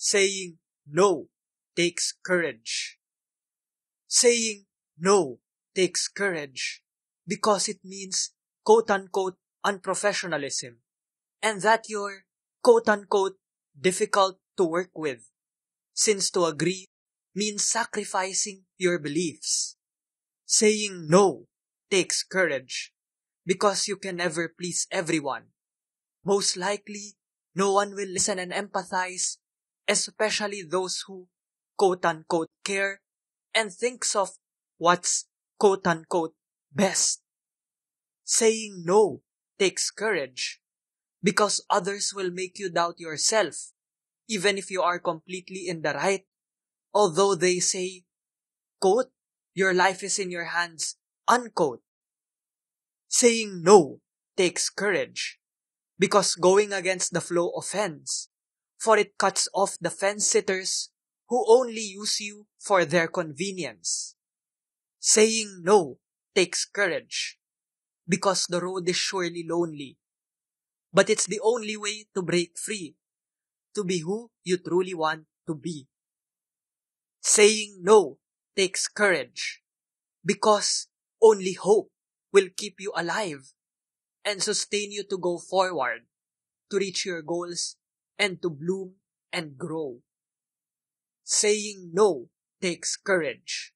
Saying no takes courage. Saying no takes courage because it means quote-unquote unprofessionalism and that you're quote-unquote difficult to work with, since to agree means sacrificing your beliefs. Saying no takes courage because you can never please everyone. Most likely, no one will listen and empathize, especially those who quote-unquote care and thinks of what's quote-unquote best. Saying no takes courage because others will make you doubt yourself, even if you are completely in the right, although they say, quote, your life is in your hands, unquote. Saying no takes courage because going against the flow offends, for it cuts off the fence-sitters who only use you for their convenience. Saying no takes courage because the road is surely lonely, but it's the only way to break free, to be who you truly want to be. Saying no takes courage because only hope will keep you alive and sustain you to go forward, to reach your goals, and to bloom and grow. Saying no takes courage